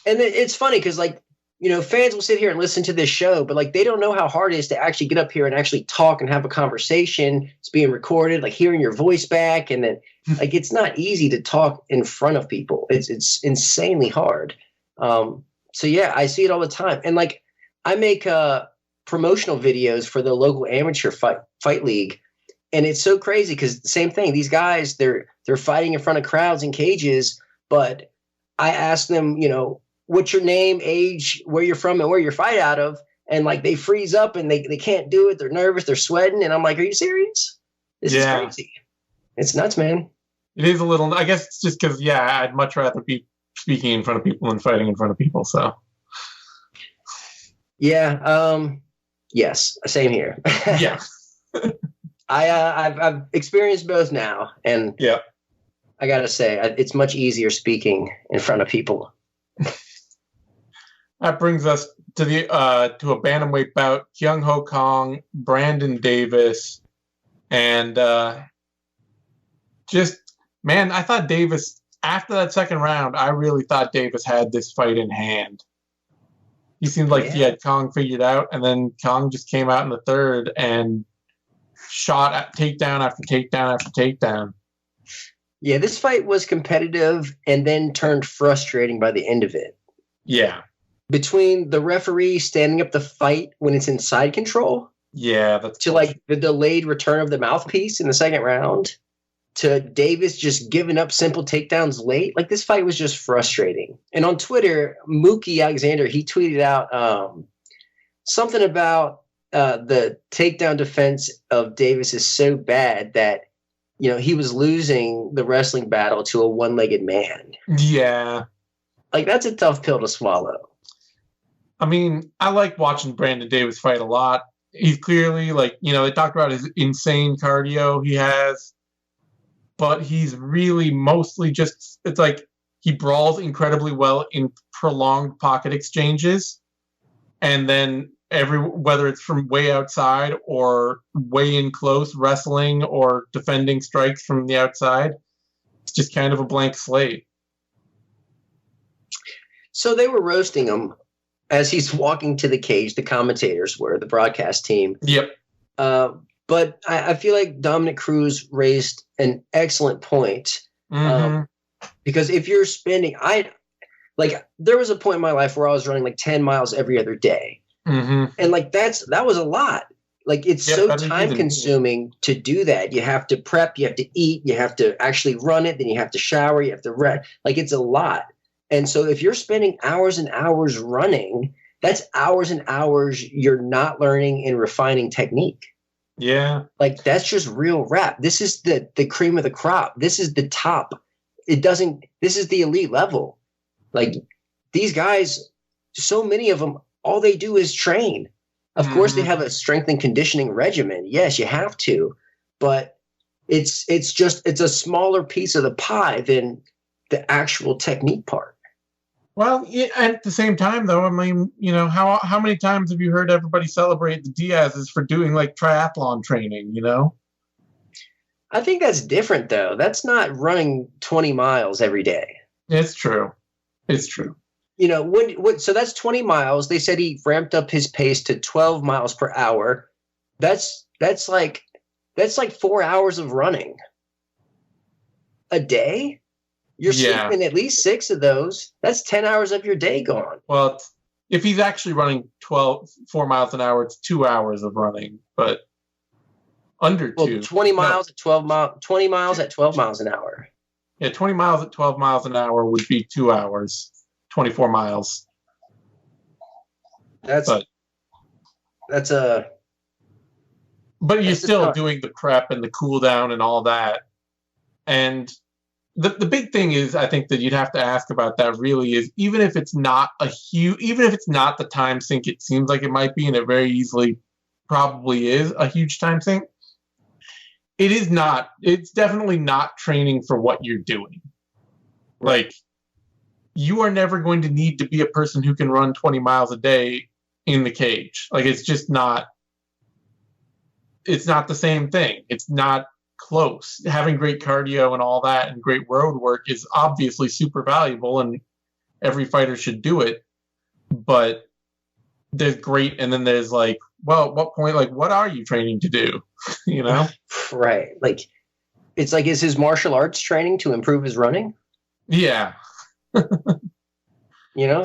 And it's funny because, like, you know, fans will sit here and listen to this show, but like they don't know how hard it is to actually get up here and actually talk and have a conversation. It's being recorded, like hearing your voice back. And then like it's not easy to talk in front of people. It's insanely hard. So yeah, I see it all the time. And like I make promotional videos for the local amateur fight league. And it's so crazy because the same thing, these guys, they're fighting in front of crowds in cages, but I ask them, you know, what's your name, age, where you're from, and where you fight out of. And like they freeze up and they can't do it. They're nervous. They're sweating. And I'm like, are you serious? This is crazy. It's nuts, man. It is a little, I guess it's just because, yeah, I'd much rather be speaking in front of people than fighting in front of people. So. Yeah. Yes. Same here. Yeah. I've experienced both now. And yeah, I got to say, it's much easier speaking in front of people. That brings us to the to a bantamweight bout: Kyung Ho Kong, Brandon Davis, and just man, I thought Davis after that second round. I really thought Davis had this fight in hand. He seemed like he had Kong figured out, and then Kong just came out in the third and shot at takedown after takedown after takedown. Yeah, this fight was competitive and then turned frustrating by the end of it. Yeah. Between the referee standing up the fight when it's in side control, that's like the delayed return of the mouthpiece in the second round, to Davis just giving up simple takedowns late. Like this fight was just frustrating. And on Twitter, Mookie Alexander, he tweeted out something about the takedown defense of Davis is so bad that, you know, he was losing the wrestling battle to a one-legged man. Yeah. Like that's a tough pill to swallow. I mean, I like watching Brandon Davis fight a lot. He's clearly like, you know, they talked about his insane cardio he has, but he's really mostly just, it's like he brawls incredibly well in prolonged pocket exchanges. And then whether it's from way outside or way in close wrestling or defending strikes from the outside, it's just kind of a blank slate. So they were roasting him as he's walking to the cage. The commentators were, the broadcast team. Yep. But I feel like Dominic Cruz raised an excellent point. Because if you're spending, there was a point in my life where I was running like 10 miles every other day. Mm-hmm. And like that was a lot. Like it's so time consuming to do that. You have to prep, you have to eat, you have to actually run it, then you have to shower, you have to rest. Like it's a lot. And so if you're spending hours and hours running, that's hours and hours you're not learning and refining technique. Yeah. Like that's just real rap. This is the cream of the crop. This is the top. This is the elite level. Like these guys, so many of them, all they do is train. Of course they have a strength and conditioning regimen. Yes, you have to, but it's a smaller piece of the pie than the actual technique part. Well, at the same time, though, I mean, you know, how many times have you heard everybody celebrate the Diaz's for doing like triathlon training, you know? I think that's different, though. That's not running 20 miles every day. It's true. It's true. You know, so that's 20 miles. They said he ramped up his pace to 12 miles per hour. That's like 4 hours of running a day. You're sleeping at least 6 of those. That's 10 hours of your day gone. Well, if he's actually running 4 miles an hour, it's 2 hours of running, but under 2. 20 miles at 12 miles. 20 miles at 12 miles an hour. Yeah, 20 miles at 12 miles an hour would be 2 hours. 24 miles. But you're still doing the prep and the cool down and all that. And the big thing is, I think that you'd have to ask about that really is, even if it's not the time sink it seems like it might be, and it very easily probably is a huge time sink, it's definitely not training for what you're doing. Like, you are never going to need to be a person who can run 20 miles a day in the cage. Like, it's not the same thing. It's not close. Having great cardio and all that and great road work is obviously super valuable, and every fighter should do it. But there's great, and then there's like, well, at what point, like, what are you training to do? You know? Right. Like, it's like, is his martial arts training to improve his running? Yeah. You know,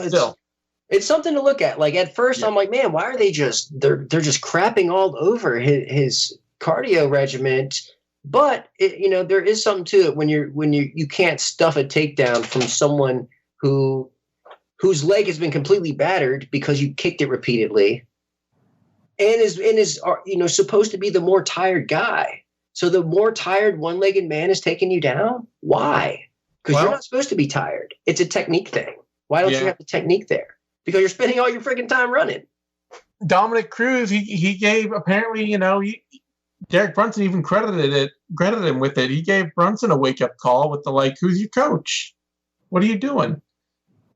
it's something to look at. Like, at first, I'm like, man, why are they they're just crapping all over his cardio regiment? But there is something to it when you can't stuff a takedown from someone whose leg has been completely battered because you kicked it repeatedly, and is supposed to be the more tired guy. So the more tired one-legged man is taking you down. Why? Because you're not supposed to be tired. It's a technique thing. Why don't you have the technique there? Because you're spending all your freaking time running. Dominic Cruz, he gave, apparently, Derek Brunson even credited him with it. He gave Brunson a wake-up call with the, like, who's your coach? What are you doing?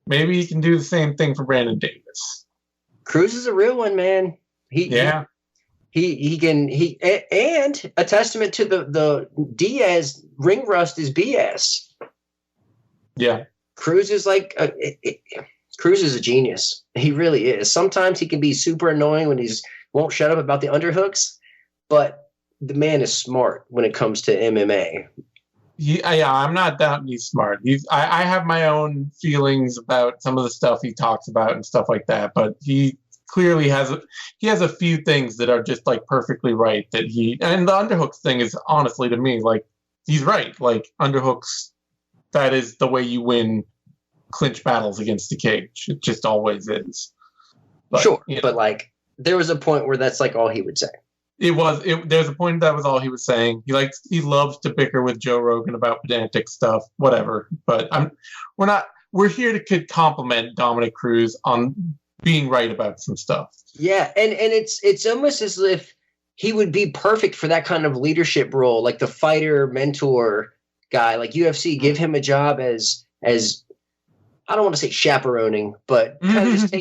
Maybe he can do the same thing for Brandon Davis. Cruz is a real one, man. He can, and a testament to the Diaz ring rust is BS. Yeah. Cruz is like Cruz is a genius. He really is. Sometimes he can be super annoying when won't shut up about the underhooks, but the man is smart when it comes to MMA. I'm not doubting he's smart. I have my own feelings about some of the stuff he talks about and stuff like that, but he clearly has a few things that are just like perfectly right and the underhooks thing is, honestly, to me, like, he's right. Like, underhooks, that is the way you win clinch battles against the cage. It just always is. But, sure, but like, there was a point where that's like all he would say. There's a point that was all he was saying. He loves to bicker with Joe Rogan about pedantic stuff, whatever. But we're here to compliment Dominic Cruz on being right about some stuff. Yeah, and it's almost as if he would be perfect for that kind of leadership role, like the fighter mentor guy. Like, UFC, give him a job as I don't want to say chaperoning, but kind of just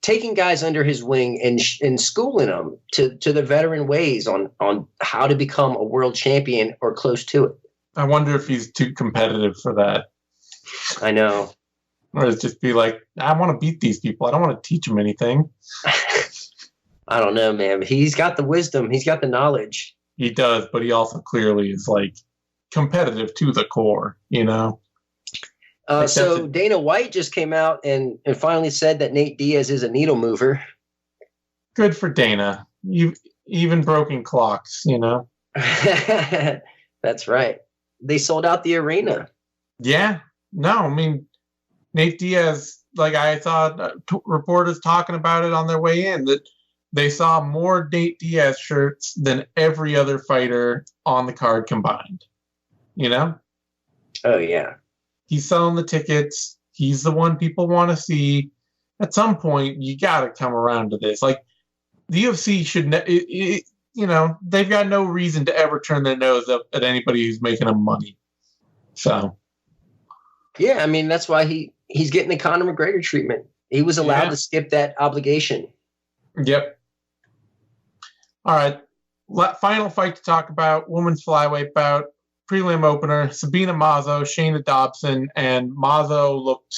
taking guys under his wing and schooling them to the veteran ways on how to become a world champion or close to it. I wonder if he's too competitive for that. I know. Or it's just be like, I want to beat these people. I don't want to teach them anything. I don't know, man. But he's got the wisdom. He's got the knowledge. He does, but he also clearly is like competitive to the core, So Dana White just came out and finally said that Nate Diaz is a needle mover. Good for Dana. Even broken clocks, That's right. They sold out the arena. Yeah. No, I mean, Nate Diaz, like, I saw reporters talking about it on their way in, that they saw more Nate Diaz shirts than every other fighter on the card combined. Oh, yeah. He's selling the tickets. He's the one people want to see. At some point, you got to come around to this. Like, the UFC should, they've got no reason to ever turn their nose up at anybody who's making them money. So. Yeah, I mean, that's why he's getting the Conor McGregor treatment. He was allowed to skip that obligation. Yep. All right. Final fight to talk about, women's flyweight bout. Prelim opener, Sabina Mazo, Shayna Dobson, and Mazo looked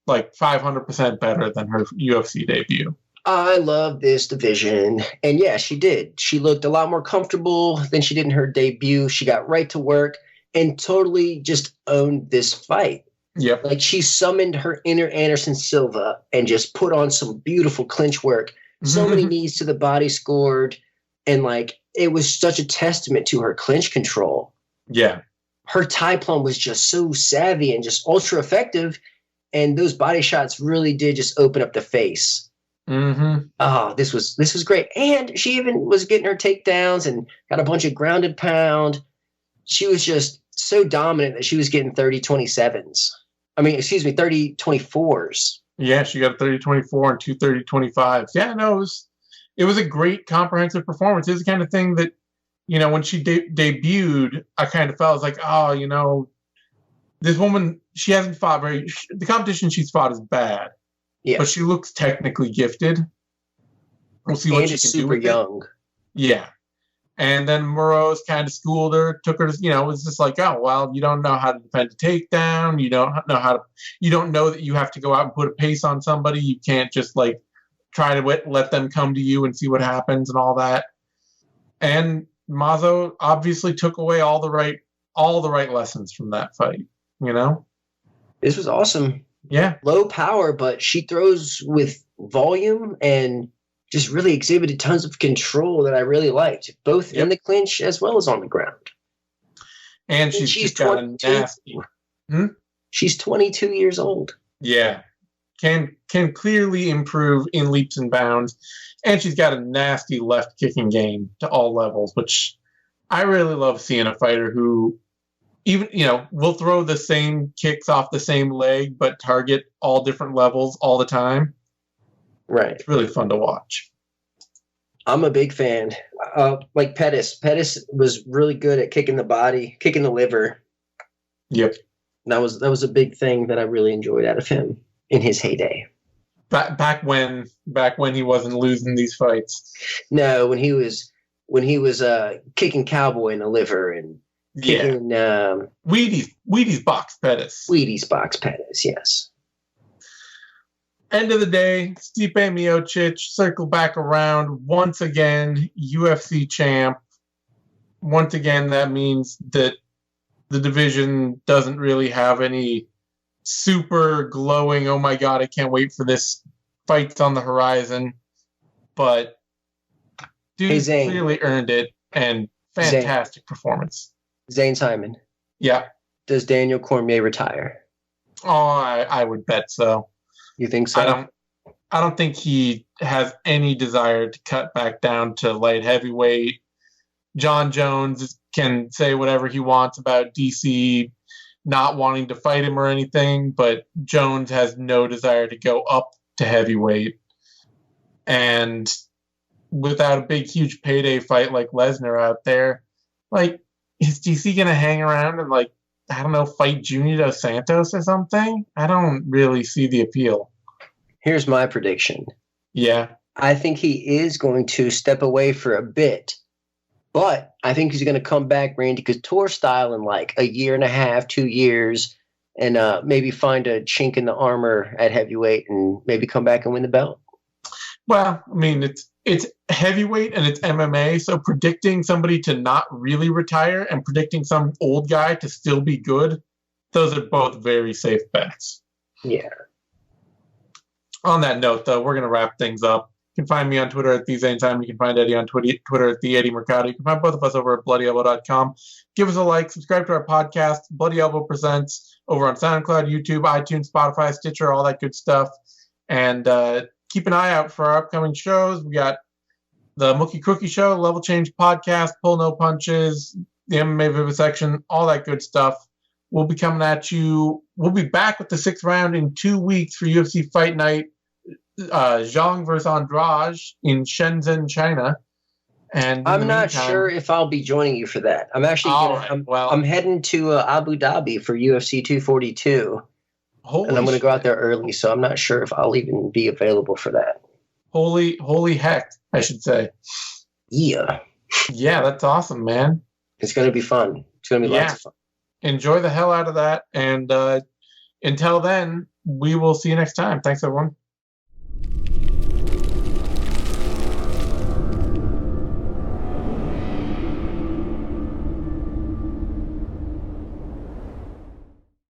like 500% better than her UFC debut. I love this division. And yeah, she did. She looked a lot more comfortable than she did in her debut. She got right to work and totally just owned this fight. Yep. Like, she summoned her inner Anderson Silva and just put on some beautiful clinch work. So many knees to the body scored. And like, it was such a testament to her clinch control. Yeah. Her tie plum was just so savvy and just ultra effective. And those body shots really did just open up the face. Mm-hmm. Oh, this was great. And she even was getting her takedowns and got a bunch of grounded pound. She was just so dominant that she was getting 30-27s. I mean, excuse me, 30-24s. Yeah, she got a 30-24 and two 30-25s. Yeah, no, it was a great comprehensive performance. It's the kind of thing that, when she debuted, I kind of felt like, oh, this woman, she hasn't fought the competition she's fought is bad. Yeah. But she looks technically gifted. We'll see what she can do with young. it. Yeah. And then Moreau's kind of schooled her, took her to, it's just like, oh, well, you don't know how to defend a takedown. You don't know that you have to go out and put a pace on somebody. You can't just like try to let them come to you and see what happens and all that. And Mazo obviously took away all the right lessons from that fight, This was awesome. Yeah. Low power, but she throws with volume and just really exhibited tons of control that I really liked, both in the clinch as well as on the ground. And she's got a nasty. She's 22 years old. Yeah. Can clearly improve in leaps and bounds. And she's got a nasty left kicking game to all levels, which I really love seeing a fighter who even, will throw the same kicks off the same leg, but target all different levels all the time. Right. It's really fun to watch. I'm a big fan. Like Pettis. Pettis was really good at kicking the body, kicking the liver. Yep. That was a big thing that I really enjoyed out of him in his heyday. Back when he wasn't losing these fights. No, when he was kicking Cowboy in the liver and kicking Wheaties box Pettis. Wheaties box Pettis, yes. End of the day, Stipe Miocic circle back around once again, UFC champ. Once again, that means that the division doesn't really have any super glowing, oh my God, I can't wait for this fight on the horizon. But dude clearly earned it, and fantastic performance. Zane Simon. Yeah. Does Daniel Cormier retire? Oh, I would bet so. You think so? I don't think he has any desire to cut back down to light heavyweight. John Jones can say whatever he wants about DC not wanting to fight him or anything, but Jones has no desire to go up to heavyweight. And without a big, huge payday fight like Lesnar out there, like, is DC going to hang around and, like, I don't know, fight Junior Dos Santos or something? I don't really see the appeal. Here's my prediction. Yeah. I think he is going to step away for a bit, but I think he's going to come back Randy Couture style in like a year and a half, 2 years, and maybe find a chink in the armor at heavyweight and maybe come back and win the belt. Well, I mean, it's heavyweight and it's MMA, so predicting somebody to not really retire and predicting some old guy to still be good, those are both very safe bets. Yeah. On that note, though, we're going to wrap things up. You can find me on Twitter at TheZaneTime. You can find Eddie on Twitter at TheEddieMercado. You can find both of us over at BloodyElbow.com. Give us a like. Subscribe to our podcast, Bloody Elbow Presents, over on SoundCloud, YouTube, iTunes, Spotify, Stitcher, all that good stuff. And keep an eye out for our upcoming shows. We got the Mookie Cookie Show, Level Change Podcast, Pull No Punches, the MMA Vivisection, all that good stuff. We'll be coming at you. We'll be back with the 6th round in 2 weeks for UFC Fight Night. Zhang versus Andrade in Shenzhen, China. And I'm not sure if I'll be joining you for that. I'm actually I'm heading to Abu Dhabi for UFC 242. And I'm going to go out there early, so I'm not sure if I'll even be available for that. Holy heck, I should say. Yeah. Yeah, that's awesome, man. It's going to be fun. It's going to be lots of fun. Enjoy the hell out of that. And until then, we will see you next time. Thanks, everyone.